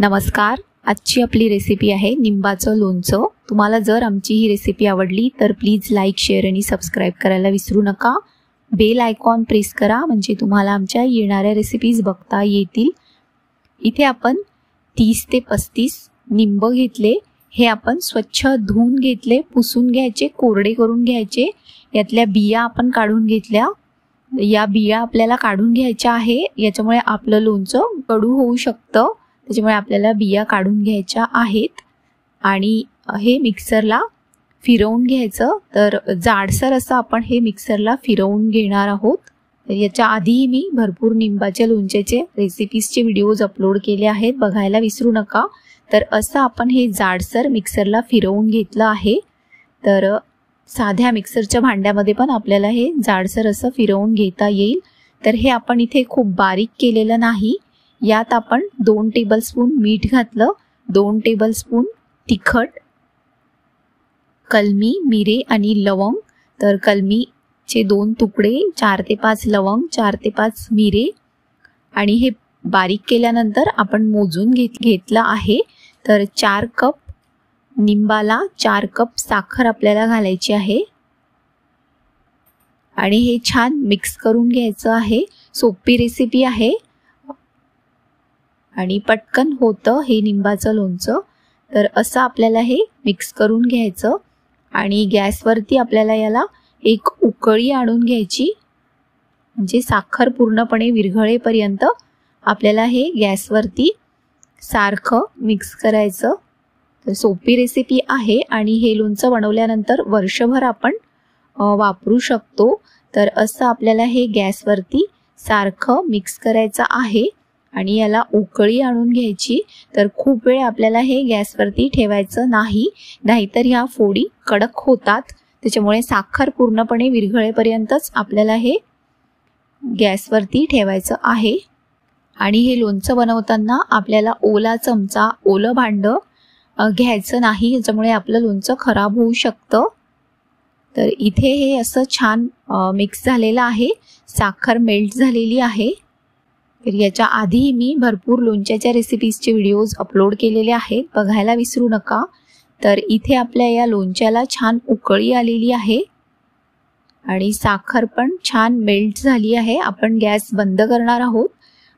नमस्कार. आजची आपली रेसिपी आहे निंबाचं लोणचं. तुम्हाला जर आमची ही रेसिपी आवडली तर प्लीज लाईक, शेअर आणि सबस्क्राईब करायला विसरू नका. बेल आयकॉन प्रेस करा म्हणजे तुम्हाला आमच्या येणाऱ्या रेसिपीज बघता येतील. इथे आपण 30 ते 35 निंब घेतले. हे आपण स्वच्छ धुवून घेतले, पुसून घ्यायचे, कोरडे करून घ्यायचे. यातल्या बिया आपण काढून घेतल्या. या बिया आपल्याला काढून घ्यायच्या आहे. याच्यामुळे आपलं लोणचं कडू होऊ शकतं. त्याच्यामुळे आपल्याला बिया काढून घ्यायच्या आहेत आणि हे मिक्सरला फिरवून घ्यायचं. तर जाडसर असं आपण हे मिक्सरला फिरवून घेणार आहोत. याच्या आधीही मी भरपूर निंबाच्या लोणच्याचे रेसिपीजचे व्हिडिओज अपलोड केले आहेत, बघायला विसरू नका. तर असं आपण हे जाडसर मिक्सरला फिरवून घेतलं आहे. तर साध्या मिक्सरच्या भांड्यामध्ये पण आपल्याला हे जाडसर असं फिरवून घेता येईल. तर हे आपण इथे खूप बारीक केलेलं नाही. यात आपण 2 टेबलस्पून मीठ घातलं, 2 टेबलस्पून तिखट, कलमी, मिरे आणि लवंग. तर कलमीचे 2 तुकडे, 4 ते 5 लवंग, 4 ते 5 मिरे आणि हे बारीक केल्यानंतर आपण मोजून घेतलं आहे. तर 4 कप निंबाला 4 कप साखर आपल्याला घालायची आहे आणि हे छान मिक्स करून घ्यायचं आहे. सोपी रेसिपी आहे आणि पटकन होतं हे निंबाचं लोणचं. तर असं आपल्याला हे मिक्स करून घ्यायचं आणि गॅसवरती आपल्याला याला एक उकळी आणून घ्यायची. म्हणजे साखर पूर्णपणे विरघळेपर्यंत आपल्याला हे गॅसवरती सारखं मिक्स करायचं. तर सोपी रेसिपी आहे आणि हे लोणचं बनवल्यानंतर वर्षभर आपण वापरू शकतो. तर असं आपल्याला हे गॅसवरती सारखं मिक्स करायचं आहे आणि याला उकळी आणून घ्यायची. तर खूप वेळ आपल्याला हे गॅसवरती ठेवायचं नाही, नाहीतर ह्या फोडी कडक होतात. त्याच्यामुळे साखर पूर्णपणे विरघळेपर्यंतच आपल्याला हे गॅसवरती ठेवायचं आहे. आणि हे लोणचं बनवताना आपल्याला ओला चमचा, ओलं भांडं घ्यायचं नाही, याच्यामुळे आपलं लोणचं खराब होऊ शकतं. तर इथे हे असं छान मिक्स झालेलं आहे, साखर मेल्ट झालेली आहे. तर याच्या आधीही मी भरपूर लोणच्याच्या रेसिपीजचे व्हिडिओज अपलोड केलेले आहेत, बघायला विसरू नका. तर इथे आपल्या या लोणच्याला छान उकळी आलेली आहे आणि साखर पण छान मेल्ट झाली आहे. आपण गॅस बंद करणार आहोत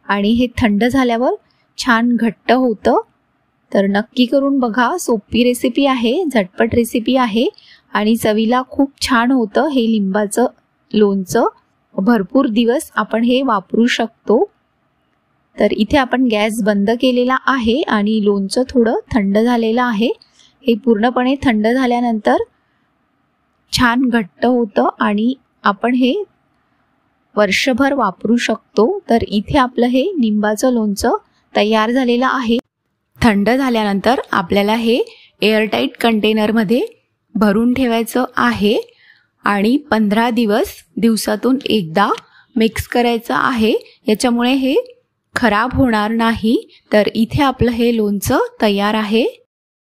आणि हे थंड झाल्यावर छान घट्ट होतं. तर नक्की करून बघा. सोपी रेसिपी आहे, झटपट रेसिपी आहे आणि चवीला खूप छान होतं हे लिंबाचं लोणचं. भरपूर दिवस आपण हे वापरू शकतो. तर इथे आपण गॅस बंद केलेला आहे आणि लोणचं थोडं थंड झालेलं आहे. हे पूर्णपणे थंड झाल्यानंतर छान घट्ट होतं आणि आपण हे वर्षभर वापरू शकतो. तर इथे आपलं हे निंबाचं लोणचं तयार झालेलं आहे. थंड झाल्यानंतर आपल्याला हे एअरटाईट कंटेनरमध्ये भरून ठेवायचं आहे आणि 15 दिवसातून एकदा मिक्स करायचं आहे. याच्यामुळे हे खराब होणार नाही. तर इथे आपलं हे लोणचं तयार आहे.